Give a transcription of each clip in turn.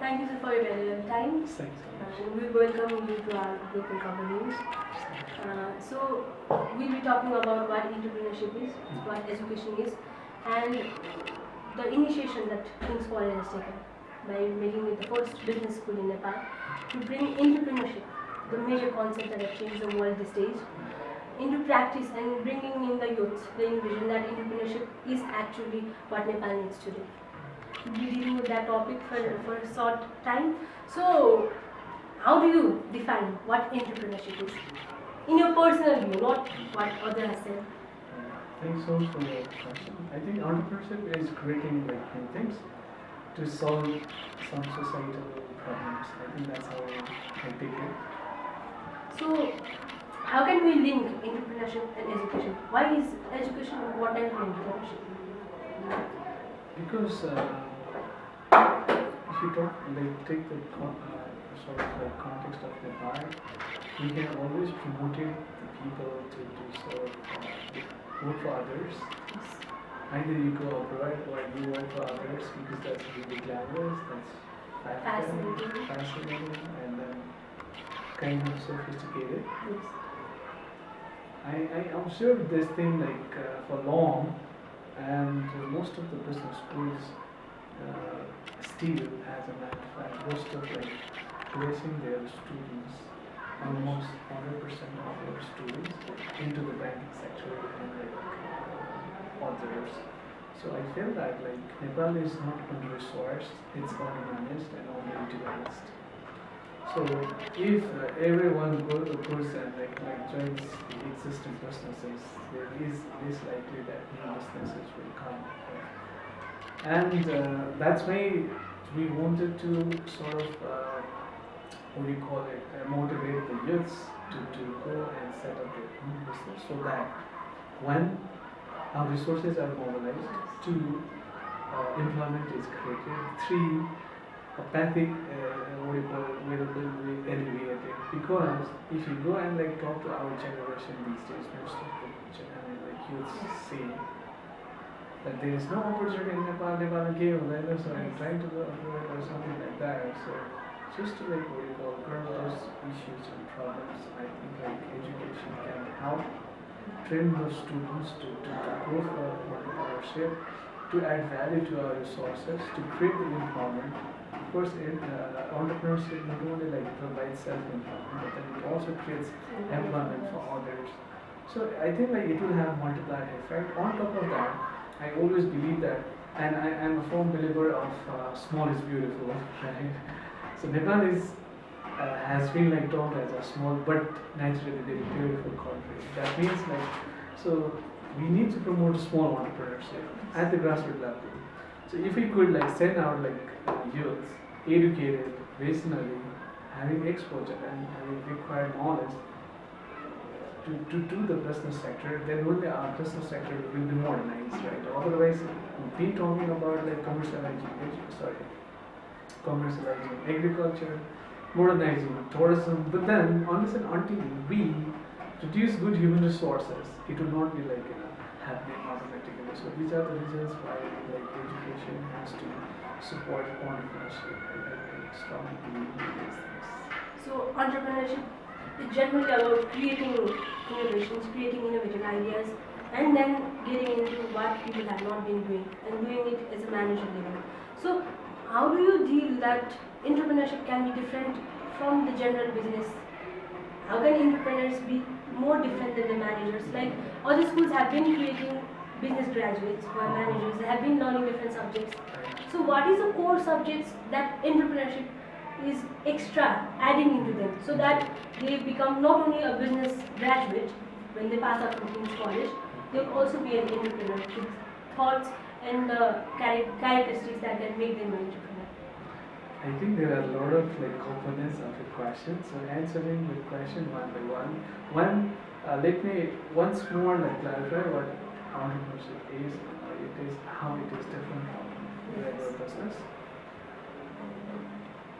Thank you sir for your valuable time. Thanks so much. And we welcome you to our local Khabar news. So we'll be talking about what entrepreneurship is, what education is, and the initiation that King's College has taken by making it the first business school in Nepal to bring entrepreneurship, the major concept that has changed the world these days, into practice and bringing in the youth, the vision that entrepreneurship is actually what Nepal needs today. We'll be dealing with that topic for a short time. So, how do you define what entrepreneurship is? In your personal view, not what others have said. Thanks so much for your question. I think entrepreneurship is creating like new things to solve some societal problems. I think that's how I take it. So, how can we link entrepreneurship and education? Why is education important in entrepreneurship? Because if you talk, like take the sort of like context of Nepal, we have always promoted the people to do sort of work for others. Either you go abroad or you work for others because that's really glamorous, that's fascinating, and then kind of sophisticated. Yes. I observed this thing like for long, and most of the business schools still, as a matter of fact, most of like placing their students, almost 100% of their students, into the banking sector and like others. So I feel that like Nepal is not under-resourced, it's under-managed and under-utilized. So if everyone goes and like joins the existing businesses, there is likely that new businesses will come. And that's why we wanted to sort of what do you call it, motivate the youths to go and set up their own business so that when our resources are mobilized, two, employment is created, three, apathic what do you call it, will be alleviated. Because if you go and like talk to our generation these days, most of the like youths say that there is no opportunity in Nepal game, so I'm trying to go abroad or something like that. So just to like what you call curb those issues and problems, I think like education can help train those students to go for entrepreneurship, to add value to our resources, to create the employment. Of course, entrepreneurship not only like provides self-employment, but then it also creates employment for others. So I think like it will have multiplier effect. On top of that, I always believe that, and I am a firm believer of small is beautiful, right? So Nepal has been like termed as a small but naturally very beautiful country. That means like, so we need to promote small entrepreneurship at the grassroots level. So if we could like send out like youth, educated, visionary, having exposure and having required knowledge to do the business sector, then only our business sector will be modernized, right? Otherwise, we talking about like commercializing agriculture, modernizing tourism, but then unless and until we produce good human resources, it will not be like happening automatically. So these are the reasons why like education has to support entrepreneurship. I strongly believe in these things. So entrepreneurship is generally about creating innovations, creating innovative ideas, and then getting into what people have not been doing and doing it as a manager level. So how do you deal that entrepreneurship can be different from the general business? How can entrepreneurs be more different than the managers? Like other schools have been creating business graduates who are managers, they have been learning different subjects. So what is the core subjects that entrepreneurship is extra adding into them so that they become not only a business graduate when they pass out from King's College, they'll also be an entrepreneur with thoughts and characteristics that can make them an entrepreneur. I think there are a lot of like components of the question. So answering the question one by one. Let me once more like clarify what entrepreneurship is. It is how it is different from regular business.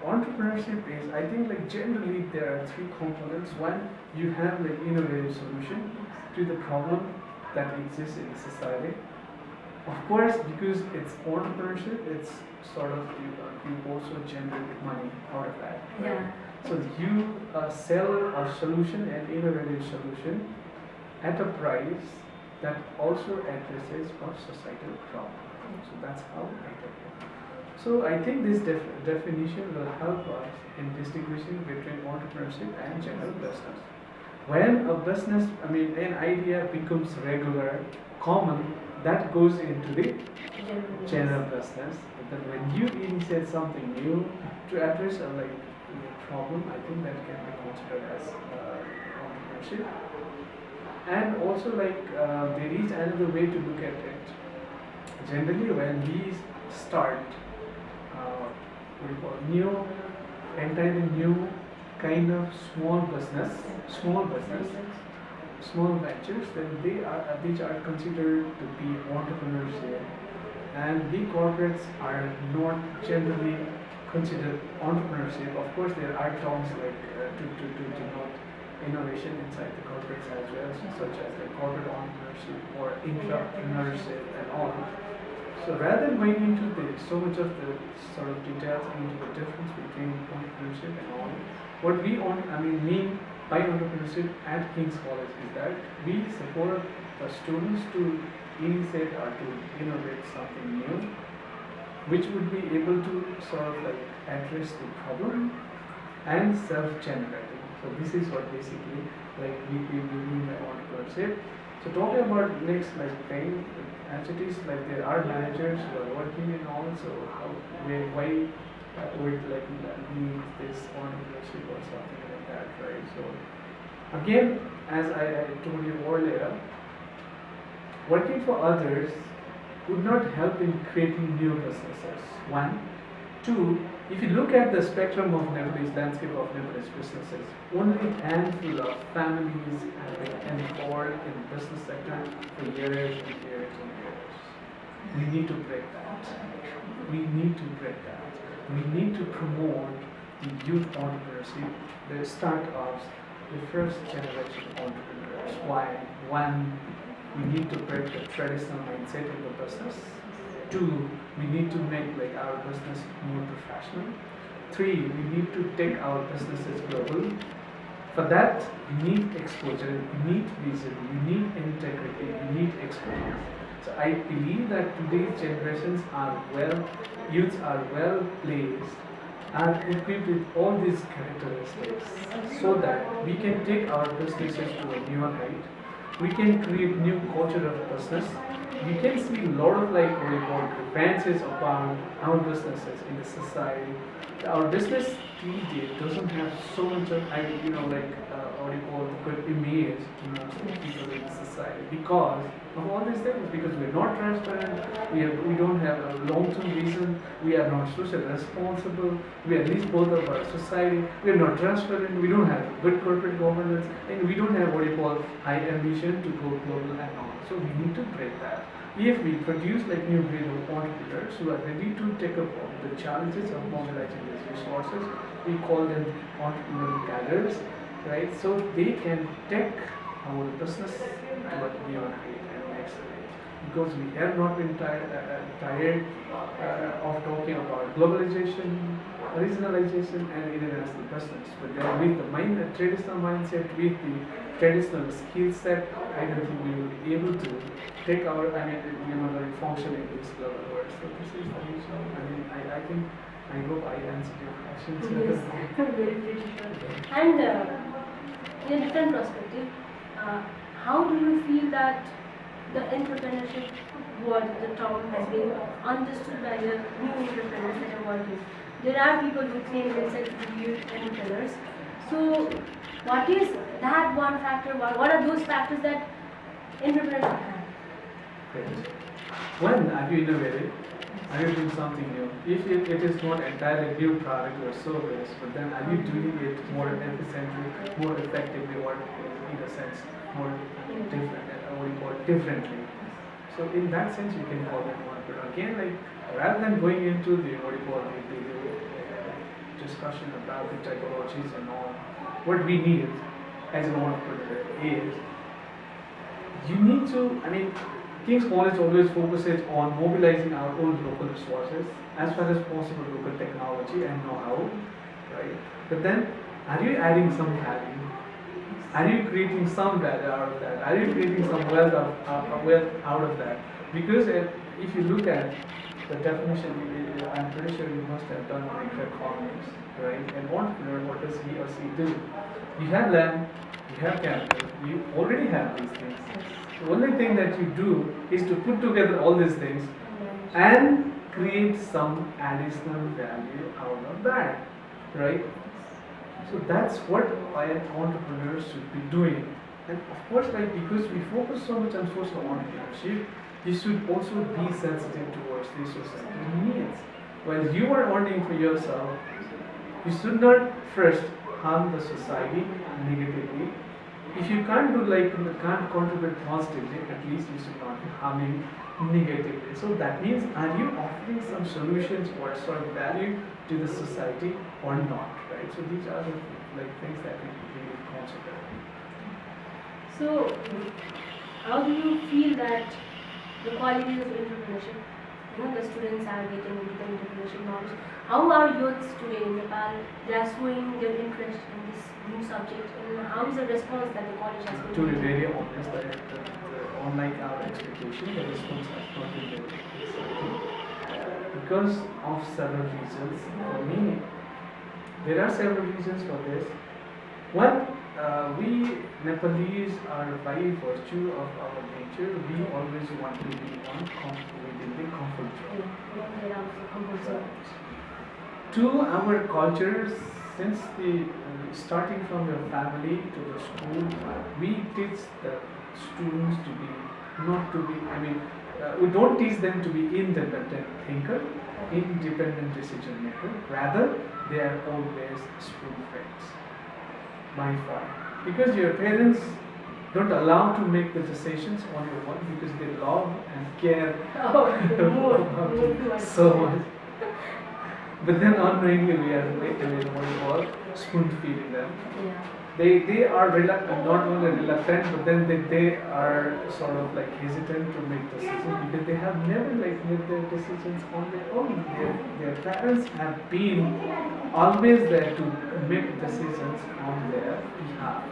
Entrepreneurship is, I think like generally there are three components. One, you have like innovative solution to the problem that exists in the society. Of course, because it's entrepreneurship, it's sort of you also generate money out of that. Right? Yeah. So you sell a solution, an innovative solution, at a price that also addresses a societal problem. So that's how I take it. So I think this definition will help us in distinguishing between entrepreneurship and general business. When a business, an idea becomes regular, common, that goes into the general business. But then when you initiate something new to address a problem, I think that can be considered as entrepreneurship. And also there is another way to look at it. Generally, when we start what do you call new, entirely new kind of small business, small ventures, then which are considered to be entrepreneurship, and big corporates are not generally considered entrepreneurship. Of course, there are terms to denote innovation inside the corporates as well, such as the corporate entrepreneurship or intrapreneurship and all. So rather than going into so much of the sort of details into the difference between entrepreneurship and all, what we mean by entrepreneurship at King's College is that we support the students to initiate or to innovate something new, which would be able to sort of address the problem and self-generating. So this is what basically we mean by entrepreneurship. So talking about next thing, entities there are managers who are working in all. So why would need this entrepreneurship or something like that, right? So again, as I told you earlier, working for others would not help in creating new businesses. One, two. If you look at the spectrum of Nepalese landscape of Nepalese businesses, only a handful of families have been involved in the business sector for years and years and years. We need to break that. We need to break that. We need to promote the youth entrepreneurship, the startups, the first generation entrepreneurs. Why? One, we need to break the traditional mindset in the business. Two, we need to make our business more professional. Three, we need to take our businesses global. For that, we need exposure, we need vision, we need integrity, we need experience. So I believe that today's generations youths are well placed and equipped with all these characteristics so that we can take our businesses to a newer height. We can create new culture of business. We can see a lot of advances upon our businesses in the society. Our business these days doesn't have so much of good image to most of the people in the society because of all these things. Because we're not transparent, we don't have a long-term vision, we are not socially responsible, we are least both of our society, we are not transparent, we don't have good corporate governance, and we don't have high ambition to go global and all. So we need to break that. If we produce new breed of entrepreneurs who are ready to take up the challenges of mobilizing these resources, we call them entrepreneurial cadres, right? So they can take our business to a new height and next stage. Because we have not been tired of talking about globalization, regionalization, and international business. But then with the traditional mindset, with the traditional skill set, I don't think we will be able to take our, function in this global world. So this is the reason. I hope I answered your questions. Yes, very pretty sure. And in a different perspective, how do you feel that the entrepreneurship word, the term, has been understood by the new entrepreneurs that are working? There are people who claim themselves to be entrepreneurs. So, what is that one factor? What are those factors that entrepreneurs have? Great. When are you innovating? Are you doing something new? If it is not entirely new product or service, but then are you doing it more efficiently, more effectively, or in a sense more differently? So in that sense, you can call it entrepreneur. Again, rather than going into the discussion about the technologies and all, what we need as an entrepreneur is you need to, King's College always focuses on mobilizing our own local resources, as far as possible local technology and know-how, right? But then, are you adding some value? Are you creating some value out of that? Are you creating some wealth out of that? Because if you look at the definition, I'm pretty sure you must have done microeconomics, right? An entrepreneur, what does he or she do? You have land, you have capital, you already have these things. The only thing that you do is to put together all these things and create some additional value out of that, right? So that's what an entrepreneur should be doing. And of course, like because we focus so much on social entrepreneurship, you should also be sensitive towards the societal needs. While you are earning for yourself, you should not first harm the society negatively. If you can't do can't contribute positively, at least you should not be harming negatively. So that means, are you offering some solutions or sort of value to the society or not, right? So these are the things that we really consider. So, how do you feel that the qualities of entrepreneurship, the students are getting into the entrepreneurship knowledge? How are youths today in Nepal, they are showing their interest in this new subject, and how is the response that the college has been? To be very honest, unlike our expectation, the response has not been very exciting because of several reasons. For me, there are several reasons for this. One, we Nepalese are by virtue of our nature, we always want to be within the comfort zone. To our culture, since the starting from your family to the school, we teach the students to be not to be. We don't teach them to be independent thinker, independent decision maker. Rather, they are always spoon-fed by far, because your parents don't allow to make the decisions on your own because they love and care so much. But then unknowingly we are what you call spoon feeding them. Yeah. They are reluctant, not only reluctant, but then they are sort of hesitant to make decisions because they have never made their decisions on their own. Their parents have been always there to make decisions on their behalf.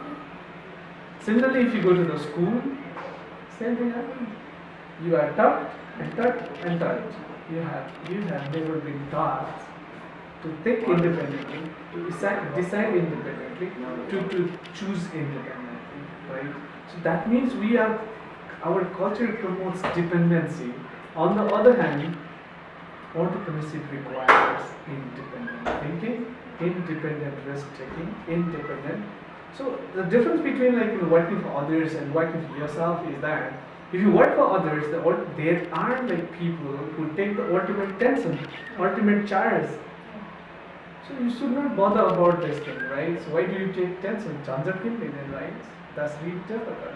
Similarly, if you go to the school, same thing happens. You are taught and taught and taught. You have never been taught to think independently, to decide independently, to choose independently, right? So that means our culture promotes dependency. On the other hand, entrepreneurship requires independent thinking, independent risk taking, independent. So the difference between working for others and working for yourself is that if you work for others, there are people who take the ultimate tension, ultimate charge. So you should not bother about this thing, right? So why do you take tension? Right? That's really difficult.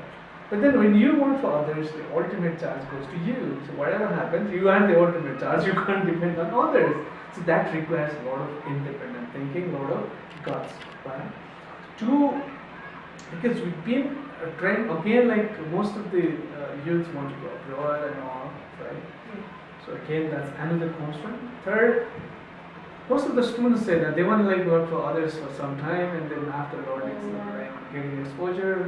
But then when you work for others, the ultimate charge goes to you. So whatever happens, you are the ultimate charge. You can't depend on others. So that requires a lot of independent thinking, a lot of guts. Right? Two, because we've been trained again, most of the youths want to go abroad and all, right? So again, that's another constraint. Third, most of the students say that they want to work for others for some time, and then after learning getting exposure,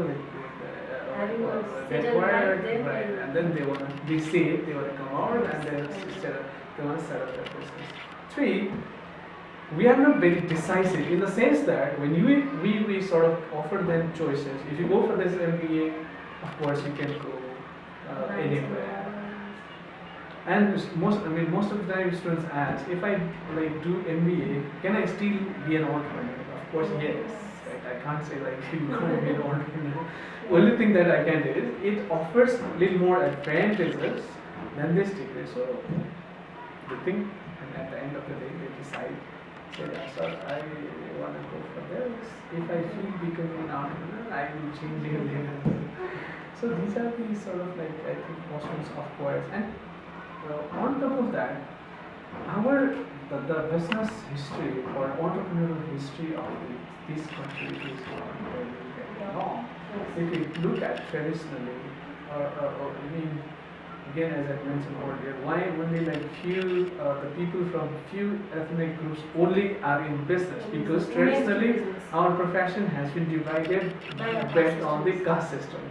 get work, right? And then they want to come out, and then they want to set up their business. Three, we are not very decisive in the sense that when we sort of offer them choices. If you go for this MBA, of course you can go anywhere. And most of the time students ask, if I do MBA, can I still be an entrepreneur? Of course, yes. Right? I can't say you can't be an entrepreneur. Only thing that I can do is it offers a little more advantages than this degree. So the thing, and at the end of the day, they decide. So yeah, so I want to go for this. If I feel becoming an entrepreneur, I will change it. So these are the sort of I think questions of course. And on top of that, the business history or entrepreneurial history of this country is not very long. If you look at traditionally, again, as I mentioned earlier, why only like few, the people from few ethnic groups only are in business? Because traditionally our profession has been divided based on the caste system.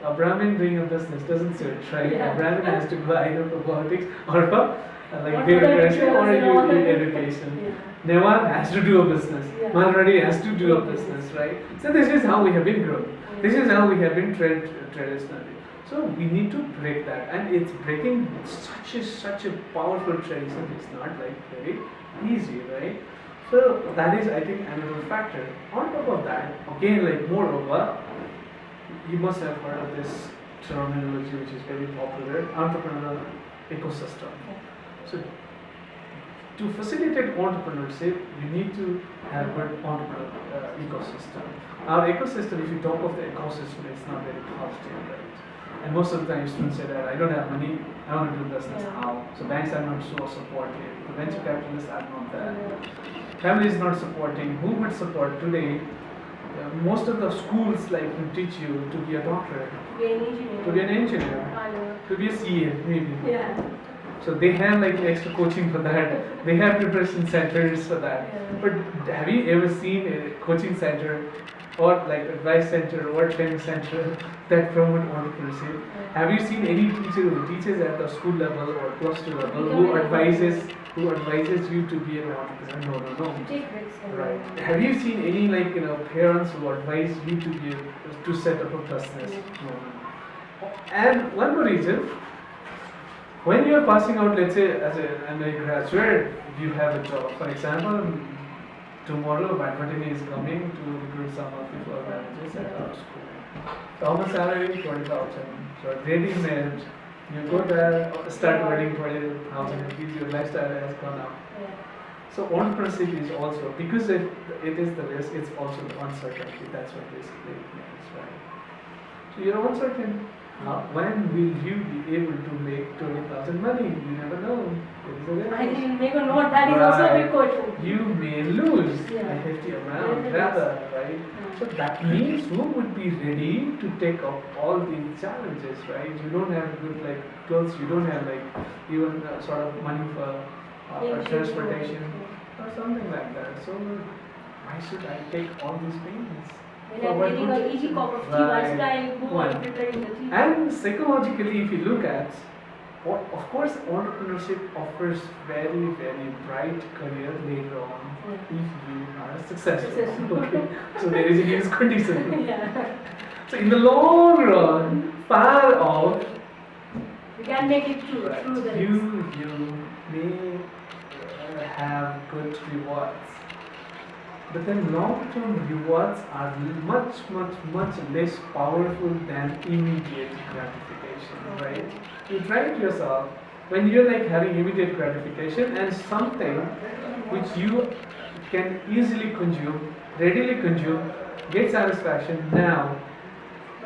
A Brahmin doing a business doesn't suit, right? A Brahmin has to go either for politics or for like bureaucracy or education. Nevar has to do a business. Malradi has to do a business, right? So this is how we have been grown. This is how we have been trained traditionally. So we need to break that, and it's breaking such a powerful tradition. It's not like very easy, right? So that is, I think, another factor. On top of that, again, like moreover, you must have heard of this terminology which is very popular, entrepreneurial ecosystem. So to facilitate entrepreneurship, you need to have a good entrepreneurial ecosystem. Our ecosystem, if you talk of the ecosystem, it's not very positive, right? And most of the time students say that I don't have money, I want to do business, how? So banks are not so supportive, the venture capitalists are not there. Family is not supporting. Who would support today? Most of the schools like will teach you to be a doctor, to be an engineer, to be a CA maybe. Yeah. So they have like extra coaching for that. They have preparation centers for that. But have you ever seen a coaching center or like advice center or training center that promote entrepreneurship? Have you seen any teacher who teaches at the school level or plus 2 level who advises you to be an entrepreneur? No. Right. Have you seen any like parents who advise you to set up a business? No. And one more reason. When you are passing out, let's say as a graduate, you have a job. For example, tomorrow Badminton is coming to recruit some of the floor managers at our school. Common salary 20,000. So ready made, you go there, start earning 20,000 rupees, your lifestyle has gone up. So entrepreneurship is also, because it is the risk, it's also the uncertainty. That's what basically it means, right? So you're uncertain. When will you be able to make 20,000 money? You never know. I didn't make a note. That is also a big question. You may lose a hefty amount, rather, right? So that means who would be ready to take up all these challenges, right? You don't have good like clothes. You don't have like even sort of money for transportation or something like that. So why should I take all these pains? When I'm getting an easy cup of tea, why should I go on preparing the tea? And psychologically, if you look at, of course, entrepreneurship offers very, very bright career later on if you are successful. Okay. So there is a huge condition. So in the long run, far off, you can make it through. Right. Through the You may have good rewards. But then long-term rewards are much less powerful than immediate gratification, right? You try it yourself. When you're like having immediate gratification and something which you can easily consume, readily consume, get satisfaction now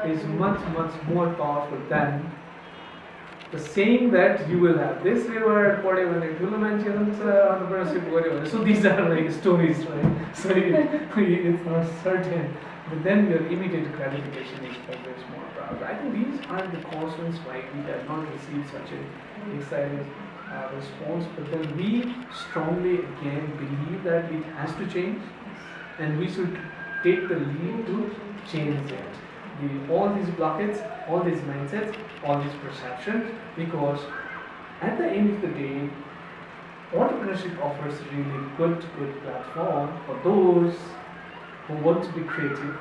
is much more powerful than the saying that you will have this reward, whatever, like entrepreneurship, whatever. So these are like stories, right? So it's not certain. But then your immediate gratification is always more powerful. I think these are the causes why we have not received such an excited response. But then we strongly again believe that it has to change, and we should take the lead to change it. All these blockades, all these mindsets, all these perceptions, because at the end of the day, entrepreneurship offers really good platform for those who want to be creative,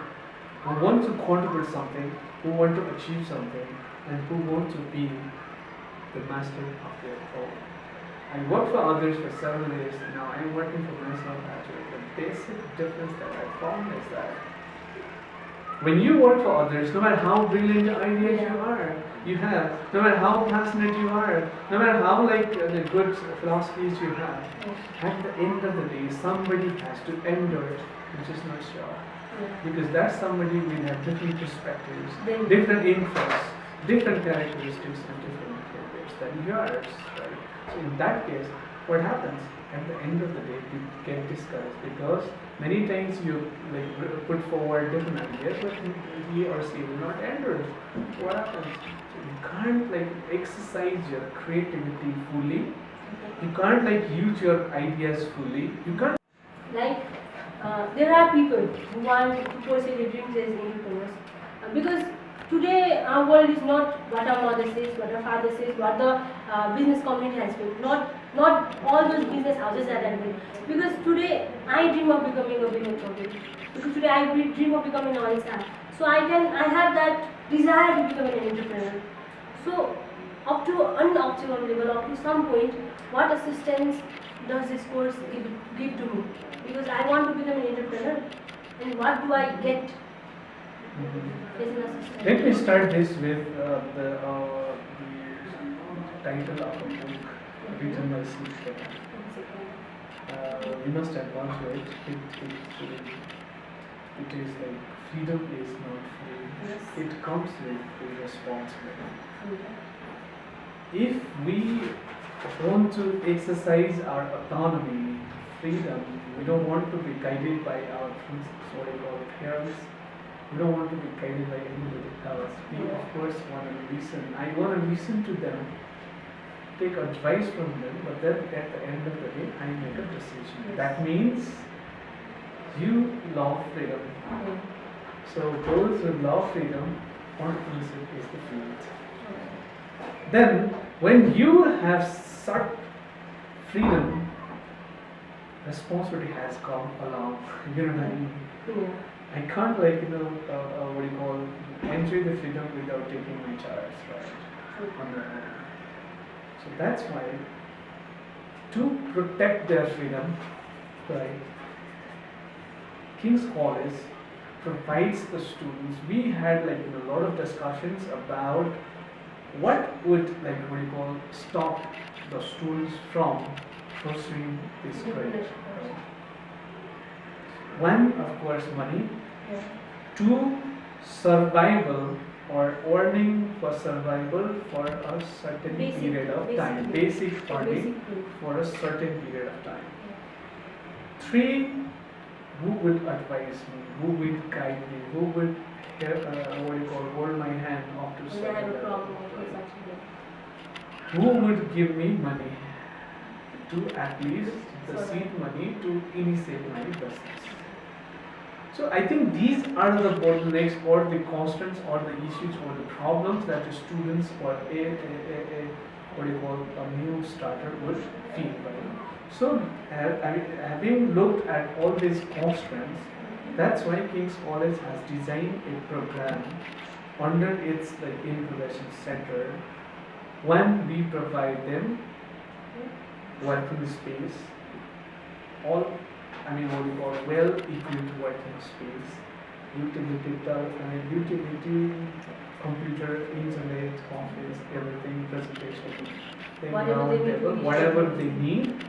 who want to contribute something, who want to achieve something, and who want to be the master of their own. I worked for others for 7 years, now I am working for myself actually. The basic difference that I found is that when you work for others, no matter how brilliant ideas you have, no matter how passionate you are, no matter how like the good philosophies you have, at the end of the day, somebody has to endure it, which is not sure. Because that somebody will have different perspectives, different interests, different characteristics, and different behaviors than yours, right? So in that case, what happens? at the end of the day you get discouraged because many times you put forward different ideas, but he or she will not enter. What happens? So you can't exercise your creativity fully. You can't use your ideas fully. You can't. There are people who want to pursue their dreams as entrepreneurs because today our world is not what our mother says, what our father says, what the business community has been. Not all those business houses that are doing. Because today I dream of becoming a business consultant. Because today I dream of becoming an oil star. So I have that desire to become an entrepreneur. So up to an optimum level, up to some point, what assistance does this course give to me? Because I want to become an entrepreneur, and what do I get as an assistant? Let me start this with the title of a book written by C. You must have gone through it. It is like freedom is not free. Yes. It comes with responsibility. If we want to exercise our autonomy, freedom, we don't want to be guided by our parents. We don't want to be guided by anybody else. We of course want to listen. I want to listen to them, take advice from them, but then at the end of the day, I make a decision. Yes. That means you love freedom. So those who love freedom, entrepreneurship is the field. Then, when you have such freedom, responsibility has come along. You know what I mean? Yeah. I can't entry the freedom without taking my charge, right? On the own. So that's why, to protect their freedom, right, King's College provides the students. We had a lot of discussions about what would stop the students from pursuing this career. One, of course, money. Yeah. Two, survival or earning for survival for a certain period of time. Basic funding for a certain period of time. Yeah. Three, who would advise me? Who would guide me? Who would hold my hand up to When I have a certain problem, level? exactly. Who would give me money to at least the seed money to initiate my business? So I think these are the bottlenecks or the constants or the issues or the problems that the students or a new starter would feel. Right? So having looked at all these constants, that's why King's College has designed a program under its incubation center. When we provide them working space, well-equipped working space, utility, computer, internet, office, everything, presentation, whatever they need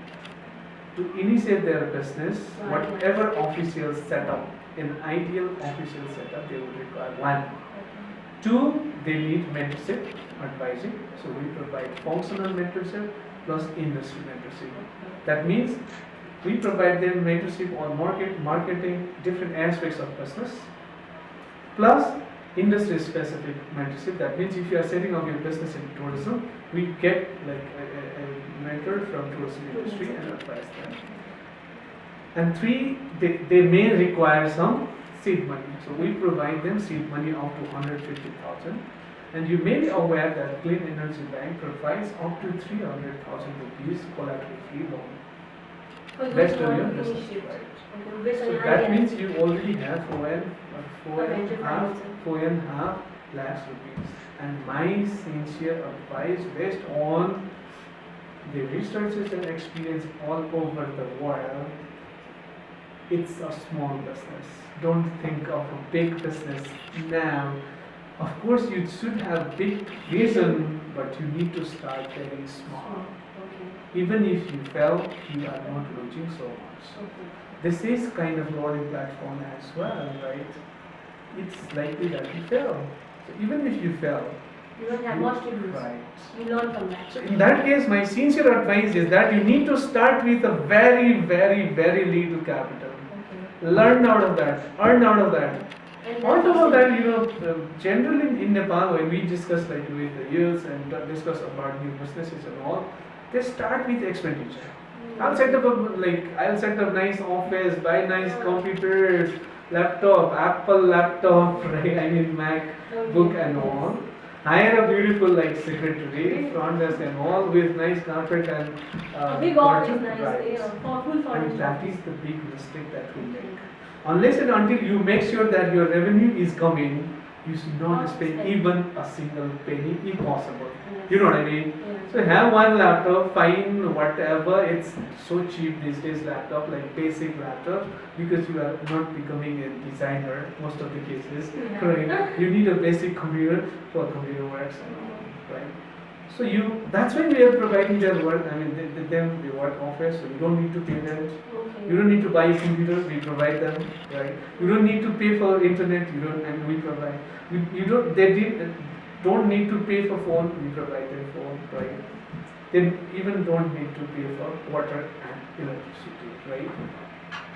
to initiate their business, whatever official setup, an ideal official setup, they would require one. Two, they need mentorship, advising. So we provide functional mentorship plus industry mentorship. That means we provide them mentorship on marketing, different aspects of business, plus industry specific mentorship. That means if you are setting up your business in tourism, we get a mentor from tourism industry and advise them. And three, they may require some seed money. So we provide them seed money up to 150,000. And you may be aware that Clean Energy Bank provides up to 300,000 rupees collateral-free loan. Based on your business, right? So that means you already have four and a half lakhs rupees. And my sincere advice, based on the researches and experience all over the world, it's a small business. Don't think of a big business now. Of course, you should have big vision, but you need to start very small. Even if you fail, you are not losing so much. This is kind of learning platform as well, right? It's likely that you fail. So even if you fail, You don't have much to lose. Right. You learn from that. So in that case, my sincere advice is that you need to start with a very, very, very little capital. Okay. Learn out of that, earn out of that. And On then top of that, generally in Nepal, when we discuss like with the youths and discuss about new businesses and all, they start with expenditure. I'll set up nice office, buy nice computers, laptop, Apple laptop, right? I mean Mac book and all. Hire a beautiful like secretary, front desk and all with nice carpet and a big office, curtain, nice, right. for full furniture. And that is the big mistake that we make. Unless and until you make sure that your revenue is coming, you should not spend even a single penny if possible. Yes. You know what I mean? Yes. So have one laptop, fine, whatever. It's so cheap these days, laptop, like basic laptop, because you are not becoming a designer most of the cases, Yeah. right? You need a basic computer for computer works and all, right? So that's when we are providing their work. I mean, they work office, so you don't need to pay rent. Okay. You don't need to buy computers, we provide them, right? You don't need to pay for internet, and we provide. Don't need to pay for phone, we provide their phone, right? They even don't need to pay for water and electricity, right?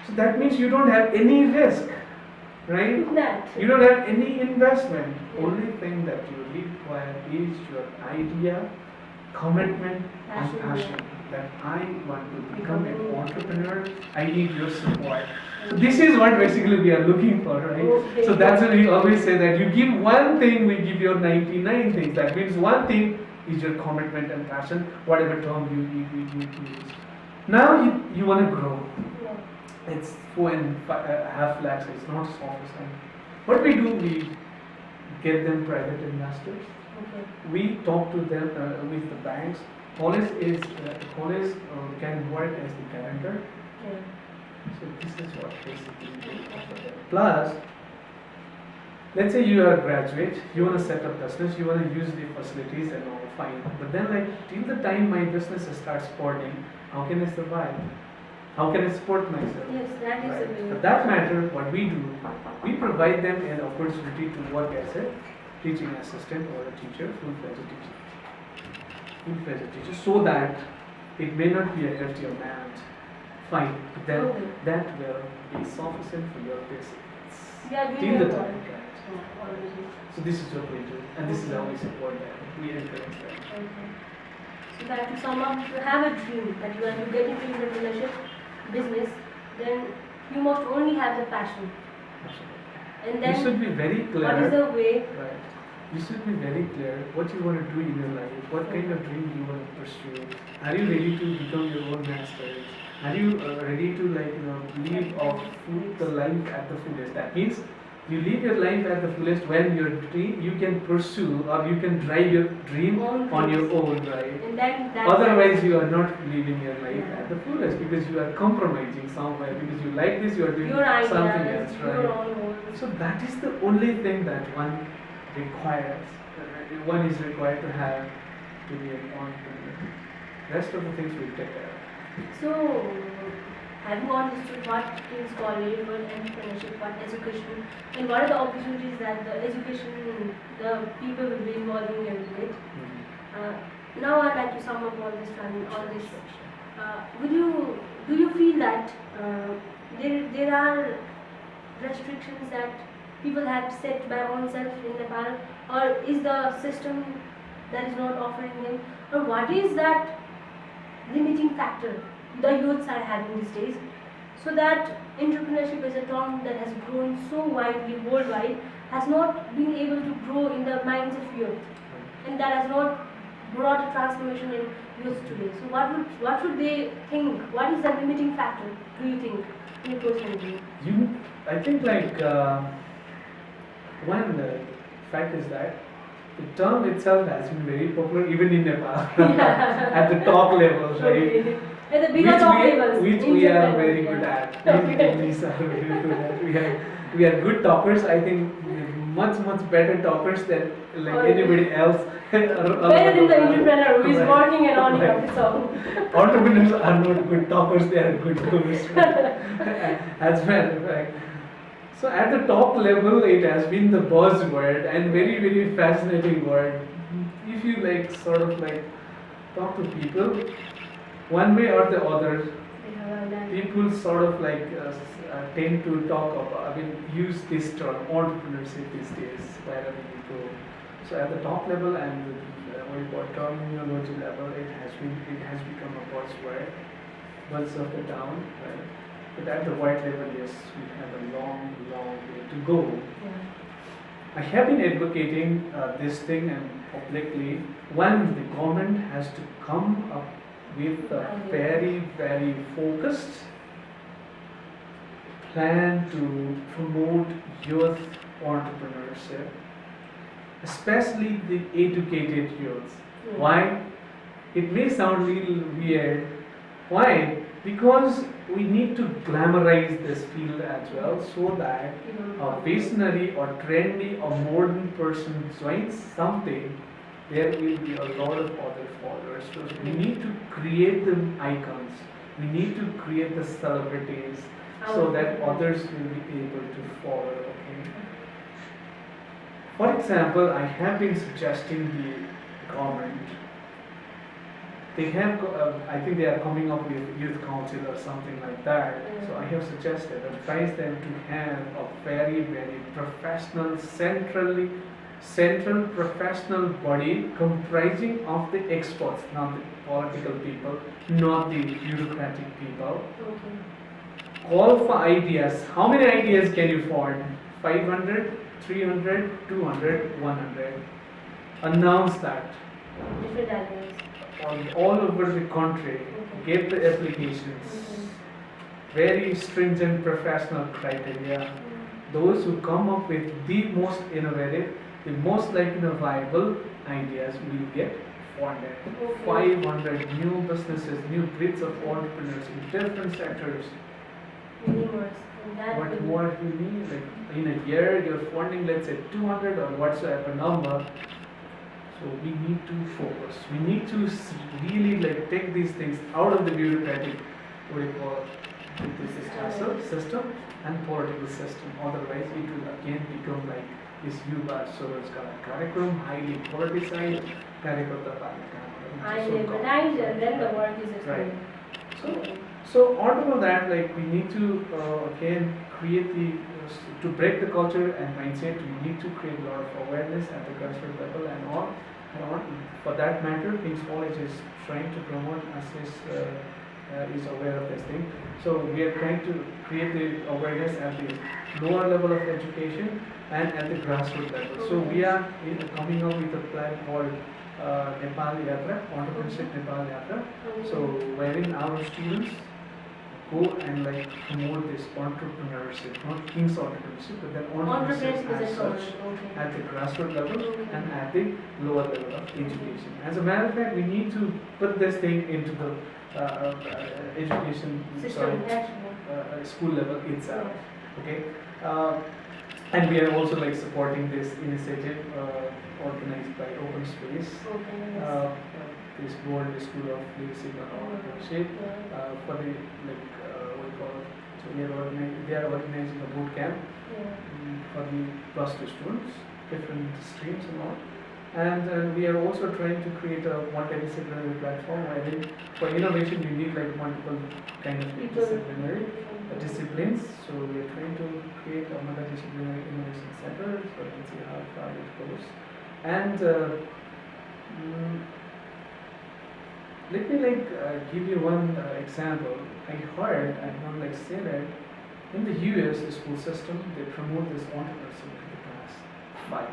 So that means you don't have any risk, right? That. You don't have any investment. Only thing that you require is your idea, commitment, and passion. That I want to become an entrepreneur. I need your support. So this is what basically we are looking for, right? Okay. So that's why we always say that you give one thing, we give your 99 things. That means one thing is your commitment and passion, whatever term you use. Now you want to grow. Yeah. It's 4.5 lakhs. It's not sophisticated. What we do, we get them private investors. Okay. We talk to them with the banks. College can work as the guarantor. Yeah. So this is what basically we offer them. Plus, let's say you are a graduate, you want to set up business, you want to use the facilities and all, fine. But then till the time my business starts supporting, how can I survive? How can I support myself? Yes, that is Right. the way. For that matter, what we do, we provide them an opportunity to work as a teaching assistant or a teacher, full-fledged teacher. So that it may not be a hefty amount. Fine, but then that will be sufficient for your basics. Yeah, Till the time, work. right? Already. So this is what we do, and this is how we support them. We encourage them. Okay. So that to sum up, if you have a dream that you want to get into entrepreneurship business, then you must only have the passion. Absolutely. And then You should be very clear. what is the way? Right. You should be very clear what you want to do in your life, what kind of dream you want to pursue. Are you ready to become your own master? Are you ready to live off the life at the fullest? That means you live your life at the fullest when your dream you can pursue or you can drive your dream on your own, right? And then Otherwise, you are not living your life at the fullest because you are compromising somewhere because you like this, you are doing your ideas, something else, right? your own goals. So that is the only thing that one requires. One is required to have to be an entrepreneur. Rest of the things we take care of. So, have you understood what is called labor, entrepreneurship, what education, and what are the opportunities that the education, the people will be involving in it? Now I'd like to sum up all this. Do you feel that there are restrictions that people have set by oneself in Nepal, or is the system that is not offering them, or what is that limiting factor the youths are having these days, so that entrepreneurship is a term that has grown so widely worldwide has not been able to grow in the minds of youth, and that has not brought a transformation in youth today. So what should they think? What is the limiting factor, do you think, in your personal view? I think one fact is that the term itself has been very popular even in Nepal at the top levels, right? Okay. At the bigger top levels. Which we are very good at. These are very good at. We are good talkers. I think much better talkers than anybody else. Better than the entrepreneur who is working and earning of his own. Entrepreneurs are not good talkers; they are good doers. As a matter of fact. So at the top level, it has been the buzzword and very fascinating word. if you like sort of like talk to people, one way or the other, people sort of like tend to talk about, use this term entrepreneurship these days wherever you go. So at the top level and what you call terminology level, it has become a buzzword, buzz of the town, right? But at the white level, yes, we have a long, long way to go. Yeah. I have been advocating this thing and publicly when the government has to come up with a very, very focused plan to promote youth entrepreneurship, especially the educated youth. Yeah. Why? It may sound a little weird. Why? Because we need to glamorize this field as well so that a visionary or trendy or modern person joins something, there will be a lot of other followers. So we need to create the icons, we need to create the celebrities so that others will be able to follow. Okay. For example, I have been suggesting the government. They have, I think they are coming up with youth council or something like that. So I have suggested, advise them to have a very, very professional, central professional body comprising of the experts, not the political people, not the bureaucratic people. Okay. Call for ideas. How many ideas can you forward? 500, 300, 200, 100. Announce that. Different ideas. All over the country, get the applications, very stringent professional criteria. Those who come up with the most innovative, the most viable ideas will get funded. 500 new businesses, new breeds of entrepreneurs in different sectors. What more you need? Like in a year, you're funding, let's say 200 or whatsoever number. So we need to focus. We need to really take these things out of the bureaucratic, what do you call it, system and political system. Otherwise, it will again become like this Yuba Soros curriculum, highly politicized, then the work is right. So on top of that, we need to again create to break the culture and mindset. We need to create a lot of awareness at the grassroots level and all. For that matter, King's College is trying to promote is aware of this thing. So we are trying to create the awareness at the lower level of education and at the grassroots level. So we are coming up with a plan called Nepal Yatra, Entrepreneurship Nepal Yatra. So wherein our students go and promote this entrepreneurship, not King's entrepreneurship, but then entrepreneurship as such at the grassroots level and at the lower level of education. As a matter of fact, we need to put this thing into the education, school level itself. Okay, and we are also supporting this initiative organized by Open Space. This World School of Leadership and Entrepreneurship for the what we call it. So they are organizing a boot camp for the +2 students, different streams and all. And we are also trying to create a multidisciplinary platform wherein for innovation you need multiple kind of disciplinary disciplines. So we are trying to create a multidisciplinary innovation center. So let's see how far it goes. And let me give you one example. I heard, I don't say that, in the US school system they promote this entrepreneurship in the class 5.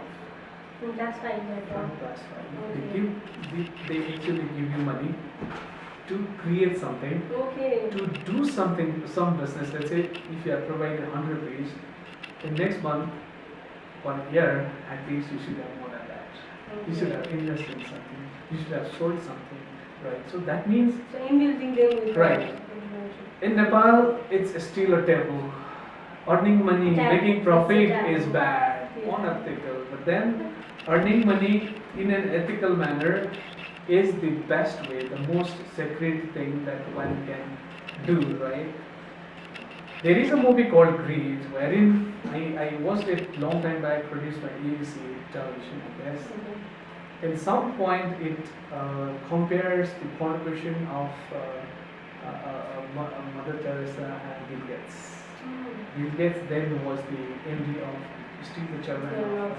In class 5, From class 5. They actually give you money to create something, to do something, some business. Let's say if you are providing 100 rupees, in next month or year, at least you should have more than that. You should have invested in something. You should have sold something. Right, so that means inbuilding them with right. In Nepal, it's still a taboo. Earning money, making profit is bad, unethical. But then, earning money in an ethical manner is the best way, the most sacred thing that one can do. Right? There is a movie called Greed, wherein I watched it long time back, produced by ABC television, I guess. in some point it compares the contribution of Mother Teresa and Bill Gates. Bill Gates then was the MD of still the chairman of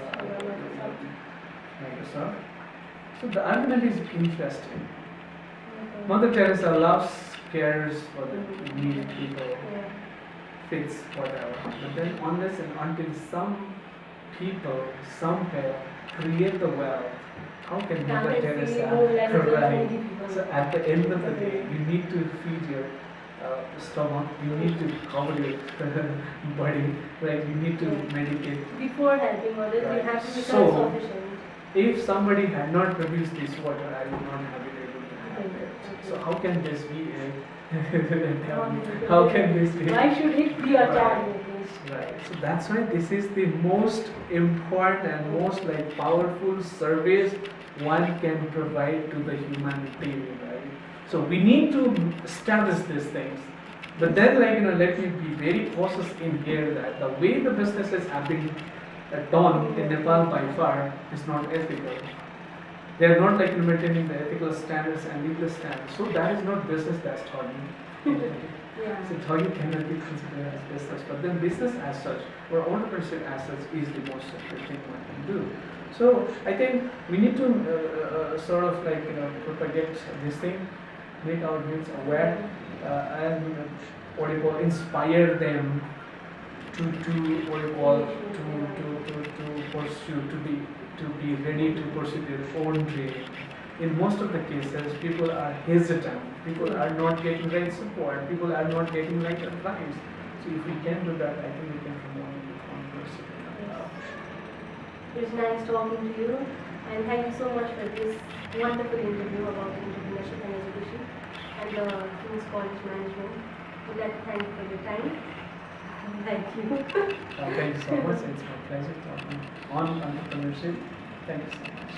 Microsoft. So the argument is interesting. Mother Teresa loves, cares for the needy people, fits whatever. But then unless and until some people somewhere create the wealth, how can Mother Teresa provide? So at the end of the day, you need to feed your stomach, you need to cover your body, right? You need to medicate. Before helping others, Right. you have to be So, self-sufficient. If somebody had not produced this water, I would not have been able to have it. So how can this be how can this be? Why should it be a Right. target? Right. So that's why this is the most important and most like powerful service one can provide to the humanity, right? So we need to establish these things. But then let me be very cautious in here that the way the businesses have been done in Nepal by far is not ethical. They are not maintaining the ethical standards and legal standards. So that is not business, that's thought. So thought cannot be considered as business. But then business as such, or entrepreneurship as such, is the most sacred thing one can do. So I think we need to propagate this thing, make our youth aware, and inspire them to pursue, to be ready to pursue their own dream. In most of the cases, people are hesitant. People are not getting right support. People are not getting right advice. So if we can do that, I think we can promote entrepreneurship. It was nice talking to you, and thank you so much for this wonderful interview about entrepreneurship and education and the King's College Management. We'd like to thank you for your time. Thank you. Thank you so much. It's my pleasure talking on entrepreneurship. Thank you so much.